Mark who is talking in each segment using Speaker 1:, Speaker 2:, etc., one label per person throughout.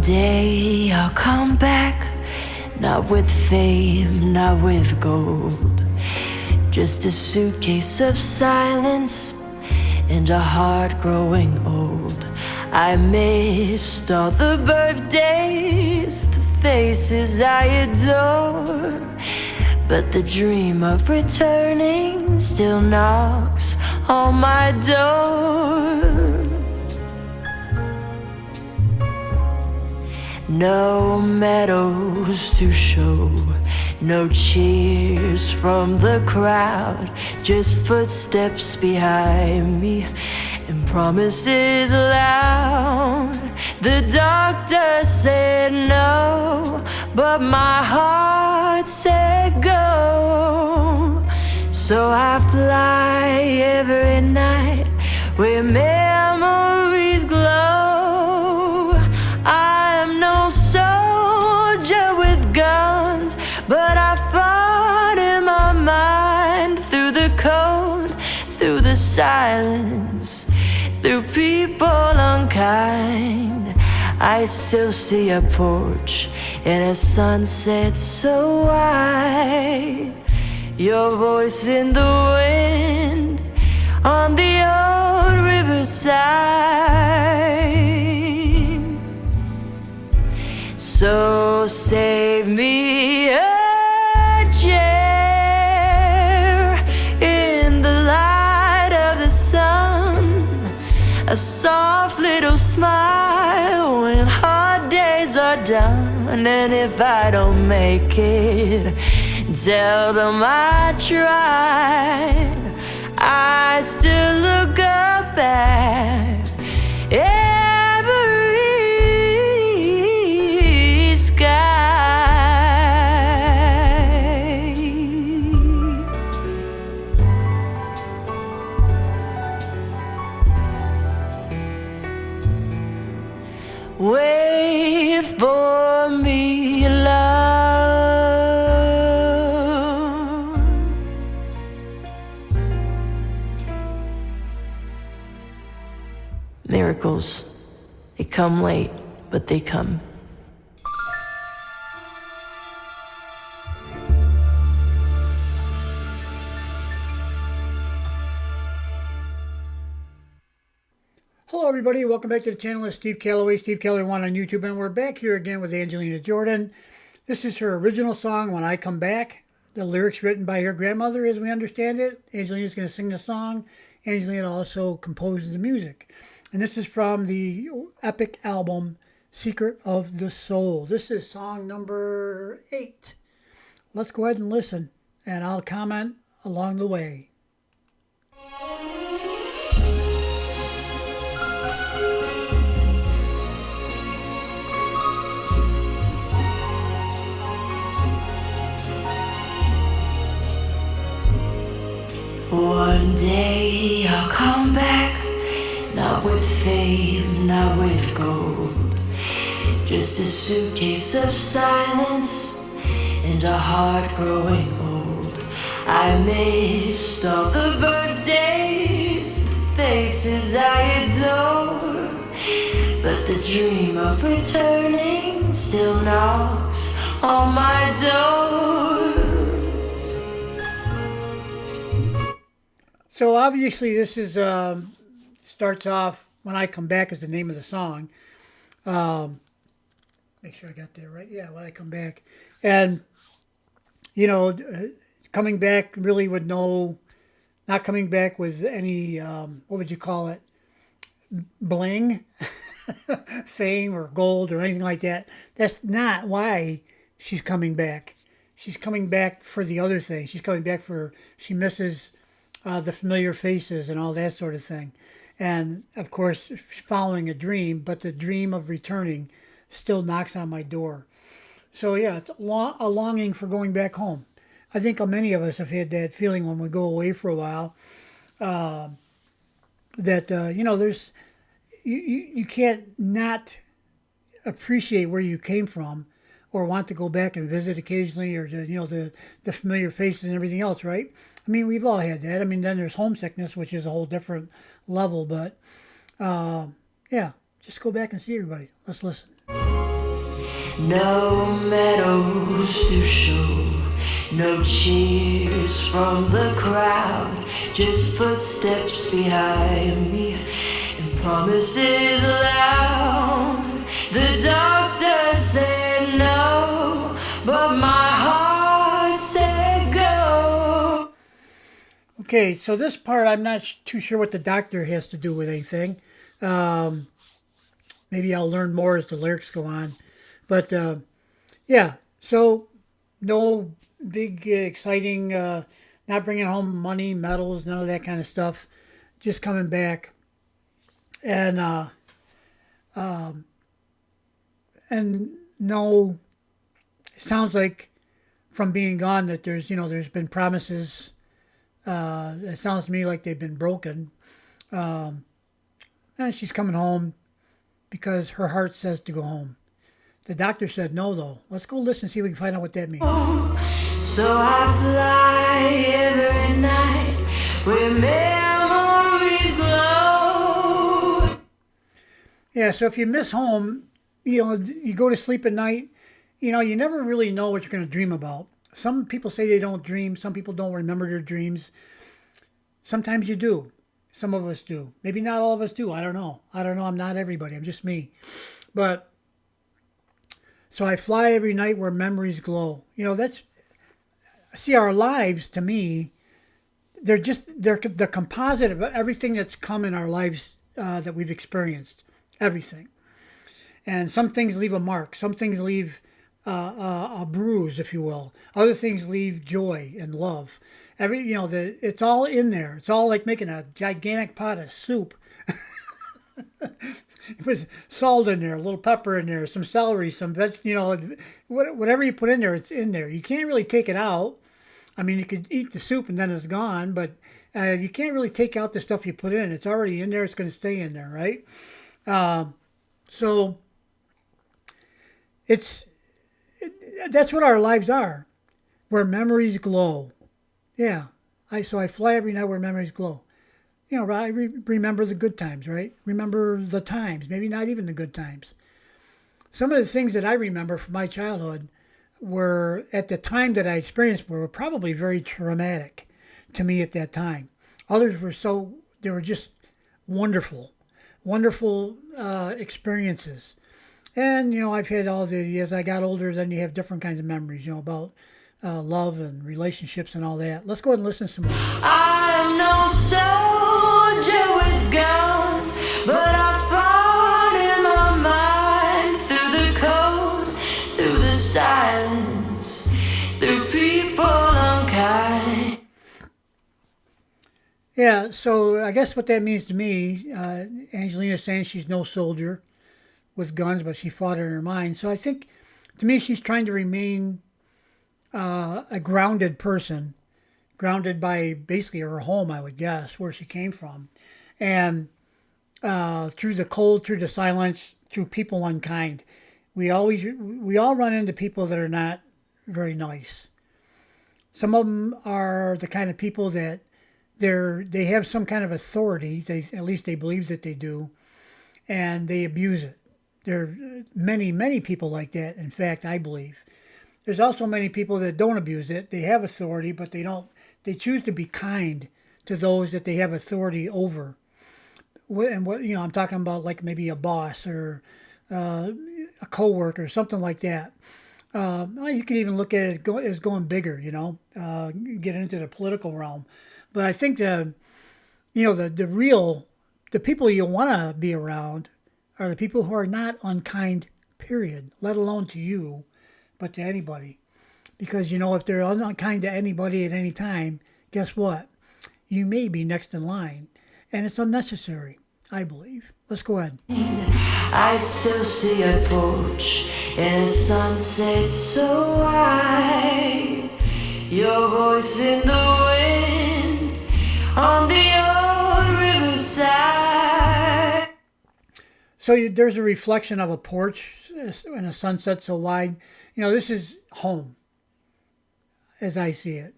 Speaker 1: day I'll come back, not with fame, not with gold, just a suitcase of silence and a heart growing old. I missed all the birthdays, the faces I adore, but the dream of returning still knocks on my door. No medals to show, no cheers from the crowd, just footsteps behind me and promises loud. The doctor said no, but my heart said go. So I fly every night where memories glow. I am no soldier with guns, but I fought in my mind through the cold, through the silence, through people unkind. I still see a porch and a sunset so wide. Your voice in the wind on the old riverside. So save me a chair in the light of the sun, a soft little smile when hard days are done. And if I don't make it, tell them I tried. I still look up at every sky. Wait for me, love. Miracles, they come late, but they come.
Speaker 2: Hello everybody, welcome back to the channel. It's Steve Calloway, Steve Calloway 1 on YouTube, and we're back here again with Angelina Jordan. This is her original song, When I Come Back. The lyrics written by her grandmother, as we understand it. Angelina's going to sing the song. Angelina also composes the music. And this is from the epic album, Secret of the Soul. This is song number 8. Let's go ahead and listen, and I'll comment along the way.
Speaker 1: One day I'll come back, not with fame, not with gold, just a suitcase of silence and a heart growing old. I missed all the birthdays, the faces I adore, but the dream of returning still knocks on my door.
Speaker 2: So obviously this is starts off, When I Come Back is the name of the song. Make sure I got that right. Yeah, When I Come Back. And, you know, coming back really with not coming back with any, what would you call it? Bling, fame or gold or anything like that. That's not why she's coming back. She's coming back for the other thing. She's coming back she misses the familiar faces and all that sort of thing. And of course, following a dream, but the dream of returning still knocks on my door. So yeah, it's a longing for going back home. I think many of us have had that feeling when we go away for a while, that, there's, you can't not appreciate where you came from or want to go back and visit occasionally, or the familiar faces and everything else, right? I mean, we've all had that. I mean, then there's homesickness, which is a whole different level. But yeah, just go back and see everybody. Let's listen.
Speaker 1: No medals to show, no cheers from the crowd, just footsteps behind me and promises loud. The doctor said no, but my heart said go.
Speaker 2: Okay, so this part I'm not too sure what the doctor has to do with anything. Maybe I'll learn more as the lyrics go on. But yeah, so no big exciting, not bringing home money, medals, none of that kind of stuff. Just coming back, and and no, it sounds like from being gone that there's been promises. It sounds to me like they've been broken, and she's coming home because her heart says to go home. The doctor said no, though. Let's go listen, see if we can find out what that means.
Speaker 1: So I fly every night where memories glow.
Speaker 2: Yeah, so if you miss home, you go to sleep at night, you never really know what you're going to dream about. Some people say they don't dream. Some people don't remember their dreams. Sometimes you do. Some of us do. Maybe not all of us do. I don't know. I'm not everybody. I'm just me. But so I fly every night where memories glow. See, our lives, to me, they're the composite of everything that's come in our lives that we've experienced. Everything. And some things leave a mark. Some things leave a bruise, if you will. Other things leave joy and love. It's all in there. It's all like making a gigantic pot of soup. You put salt in there, a little pepper in there, some celery, some whatever you put in there, it's in there. You can't really take it out. I mean, you could eat the soup and then it's gone, but you can't really take out the stuff you put in. It's already in there. It's going to stay in there, right? So that's what our lives are, where memories glow. Yeah, I fly every night where memories glow. I remember the good times, right? Remember the times, maybe not even the good times. Some of the things that I remember from my childhood were, at the time that I experienced, were probably very traumatic to me at that time. Others they were just wonderful, wonderful experiences. And, I've had as I got older, then you have different kinds of memories, about love and relationships and all that. Let's go ahead and listen to some more.
Speaker 1: I'm no soldier with guns, but I fought in my mind through the cold, through the silence, through people unkind.
Speaker 2: Yeah, so I guess what that means to me, Angelina's saying she's no soldier with guns, but she fought in her mind. So I think, to me, she's trying to remain a grounded person, grounded by basically her home, I would guess, where she came from. And through the cold, through the silence, through people unkind. We all run into people that are not very nice. Some of them are the kind of people that they have some kind of authority. At least they believe that they do, and they abuse it. There are many, many people like that. In fact, I believe there's also many people that don't abuse it. They have authority, but they don't. They choose to be kind to those that they have authority over. I'm talking about, like maybe a boss or a coworker, something like that. You can even look at it as going bigger. Get into the political realm. But I think the people you want to be around are the people who are not unkind, period, let alone to you, but to anybody. Because, if they're unkind to anybody at any time, guess what? You may be next in line. And it's unnecessary, I believe. Let's go ahead.
Speaker 1: I still see a porch in a sunset so white. Your voice in the wind on the old riverside.
Speaker 2: So there's a reflection of a porch in a sunset so wide. This is home, as I see it.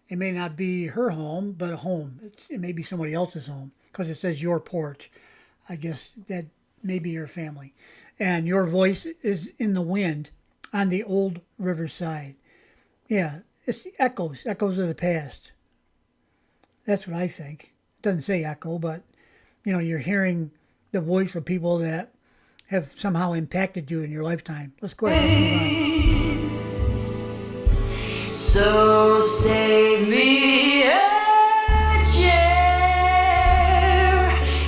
Speaker 2: It may not be her home, but a home. It may be somebody else's home because it says your porch. I guess that may be your family. and your voice is in the wind on the old riverside. Yeah, it's echoes, echoes of the past. That's what I think. It doesn't say echo, but you're hearing the voice of people that have somehow impacted you in your lifetime. Let's go ahead. Let's move on.
Speaker 1: So save me a chair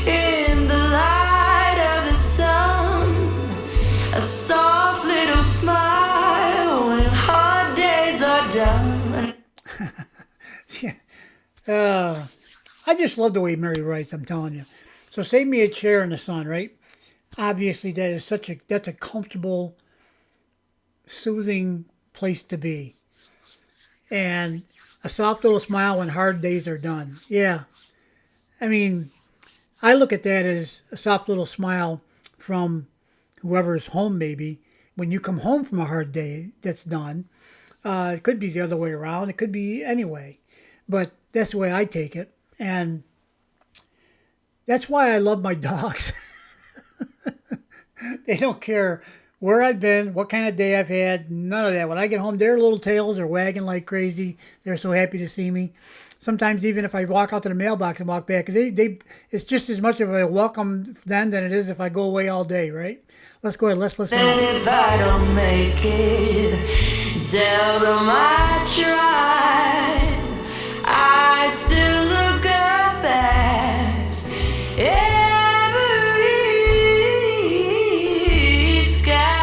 Speaker 1: in the light of the sun, a soft little smile when hard days are done.
Speaker 2: Yeah. I just love the way Mery writes, I'm telling you. So save me a chair in the sun, right? Obviously that's a comfortable, soothing place to be. And a soft little smile when hard days are done. Yeah. I mean, I look at that as a soft little smile from whoever's home, maybe, when you come home from a hard day that's done. It could be the other way around. It could be any way. But that's the way I take it. And that's why I love my dogs. They don't care where I've been, what kind of day I've had, none of that. When I get home, their little tails are wagging like crazy. They're so happy to see me. Sometimes even if I walk out to the mailbox and walk back, it's just as much of a welcome then than it is if I go away all day, right? Let's go ahead, let's listen.
Speaker 1: And if I don't make it, tell them I tried. I still look up at every sky.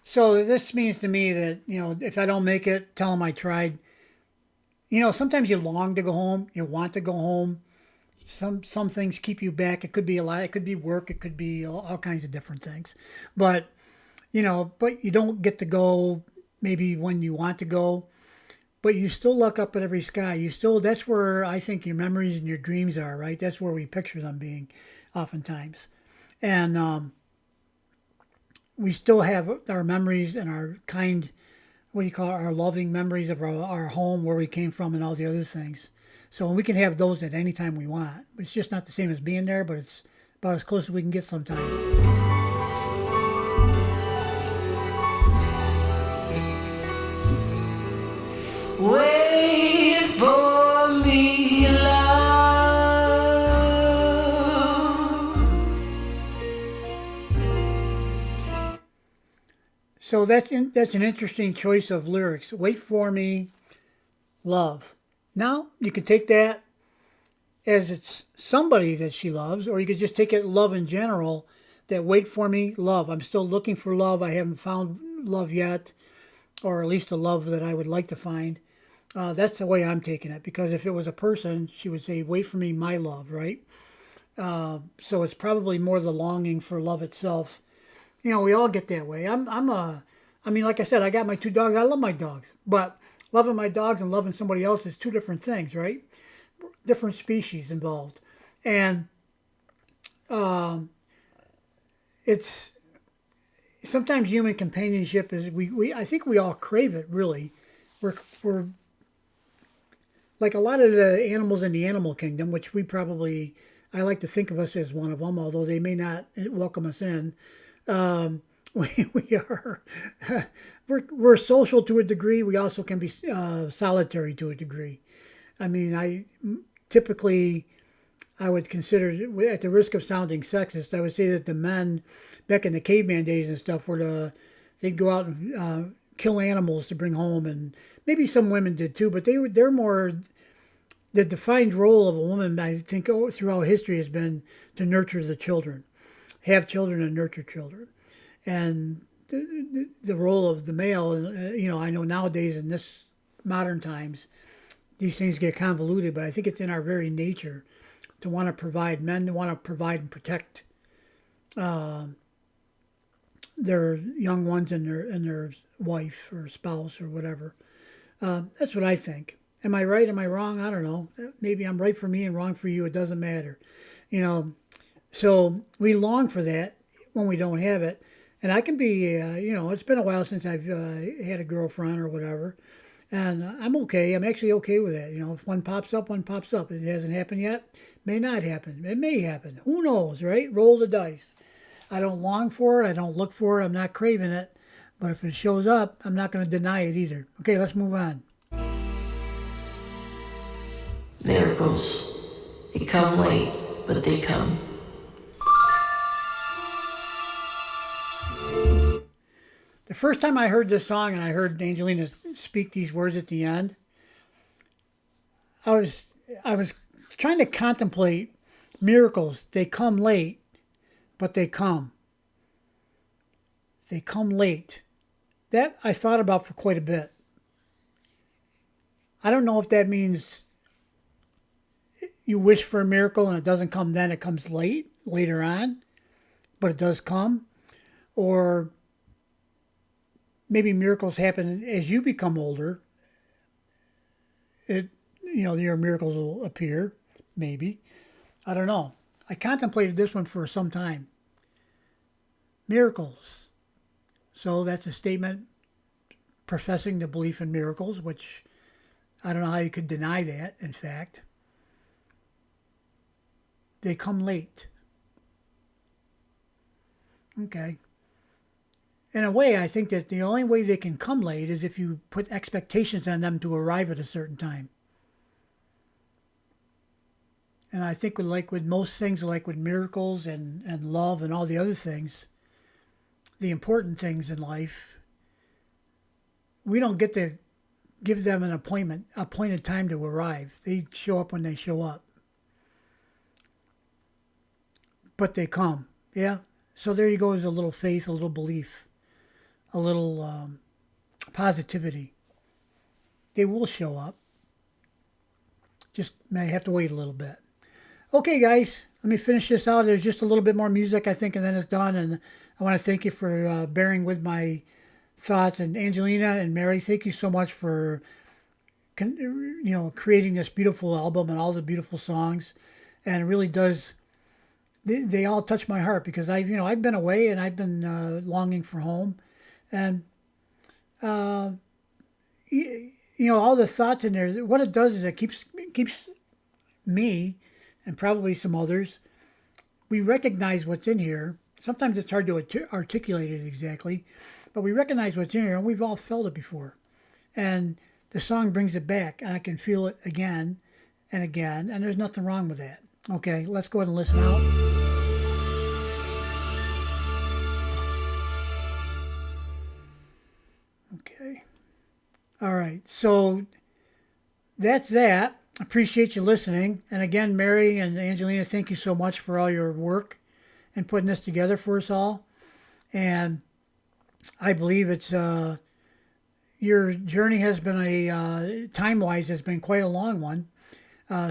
Speaker 2: So this means to me that, if I don't make it, tell them I tried. Sometimes you long to go home, you want to go home. Some things keep you back. It could be a lot. It could be work. It could be all kinds of different things. But but you don't get to go maybe when you want to go. But you still look up at every sky. That's where I think your memories and your dreams are, right? That's where we picture them being, oftentimes. And we still have our memories and our our loving memories of our home, where we came from, and all the other things. So we can have those at any time we want. It's just not the same as being there, but it's about as close as we can get sometimes.
Speaker 1: Wait for me, love.
Speaker 2: So that's an interesting choice of lyrics. Wait for me, love. Now you can take that as it's somebody that she loves, or you could just take it love in general. That wait for me, love. I'm still looking for love. I haven't found love yet, or at least the love that I would like to find. That's the way I'm taking it, because if it was a person, she would say, wait for me, my love, right? So it's probably more the longing for love itself. We all get that way. I mean, like I said, I got my two dogs. I love my dogs, but loving my dogs and loving somebody else is two different things, right? Different species involved. And it's sometimes human companionship is, I think we all crave it, really. We're like a lot of the animals in the animal kingdom, which I like to think of us as one of them, although they may not welcome us in. We are, we're social to a degree. We also can be solitary to a degree. I mean, I would consider, at the risk of sounding sexist, I would say that the men back in the caveman days and stuff they'd go out and kill animals to bring home, and maybe some women did too, but they're more, the defined role of a woman, I think, throughout history has been to nurture the children, have children and nurture children. And the role of the male, I know nowadays in this modern times, these things get convoluted, but I think it's in our very nature to want to provide. Men want to provide and protect their young ones and their wife or spouse or whatever. That's what I think. Am I right? Am I wrong? I don't know. Maybe I'm right for me and wrong for you. It doesn't matter. So we long for that when we don't have it. And I can be, it's been a while since I've had a girlfriend or whatever. And I'm okay. I'm actually okay with that. If one pops up, one pops up. It hasn't happened yet. May not happen. It may happen. Who knows, right? Roll the dice. I don't long for it. I don't look for it. I'm not craving it. But if it shows up, I'm not going to deny it either. Okay, let's move on.
Speaker 1: Miracles. They come late, but they come.
Speaker 2: The first time I heard this song and I heard Angelina speak these words at the end, I was trying to contemplate miracles. They come late, but they come. They come late. That I thought about for quite a bit. I don't know if that means you wish for a miracle and it doesn't come then, it comes later on, but it does come. Or maybe miracles happen as you become older. Your miracles will appear, maybe. I don't know. I contemplated this one for some time. Miracles. So that's a statement professing the belief in miracles, which I don't know how you could deny that, in fact. They come late. Okay. In a way, I think that the only way they can come late is if you put expectations on them to arrive at a certain time. And I think with most things, like with miracles and love and all the other things, the important things in life, we don't get to give them an appointed time to arrive. They show up when they show up. But they come. Yeah? So there you go, is a little faith, a little belief, a little positivity. They will show up. Just may have to wait a little bit. Okay, guys, let me finish this out. There's just a little bit more music, I think, and then it's done. And I want to thank you for bearing with my thoughts. And Angelina and Mery, thank you so much for creating this beautiful album and all the beautiful songs. And it really does. They all touch my heart because I've been away and I've been longing for home, and all the thoughts in there. What it does is it keeps me and probably some others. We recognize what's in here. Sometimes it's hard to articulate it exactly, but we recognize what's in here, and we've all felt it before. And the song brings it back, and I can feel it again and again, and there's nothing wrong with that. Okay, let's go ahead and listen out. Okay. All right, so that's that. Appreciate you listening. And again, Mery and Angelina, thank you so much for all your work and putting this together for us all. And I believe it's your journey has been time-wise has been quite a long one.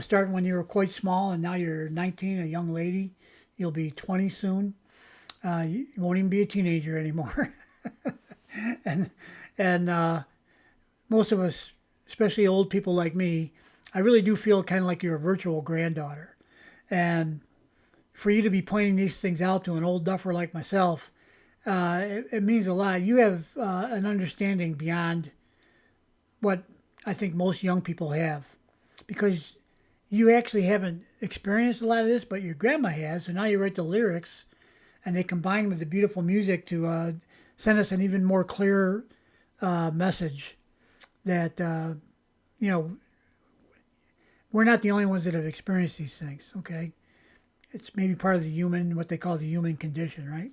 Speaker 2: Starting when you were quite small, and now you're 19, a young lady. You'll be 20 soon. You won't even be a teenager anymore. and most of us, especially old people like me, I really do feel kind of like you're a virtual granddaughter. And for you to be pointing these things out to an old duffer like myself, it means a lot. You have an understanding beyond what I think most young people have, because you actually haven't experienced a lot of this, but your grandma has, and now you write the lyrics, and they combine with the beautiful music to send us an even more clear message that, we're not the only ones that have experienced these things, okay? It's maybe part of what they call the human condition, right?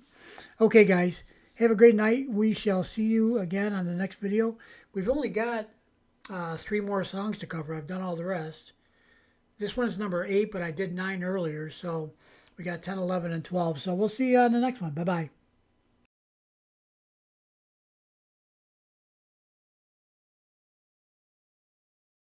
Speaker 2: Okay, guys, have a great night. We shall see you again on the next video. We've only got 3 more songs to cover. I've done all the rest. This one's number 8, but I did 9 earlier, so we got 10, 11, and 12. So we'll see you on the next one. Bye-bye.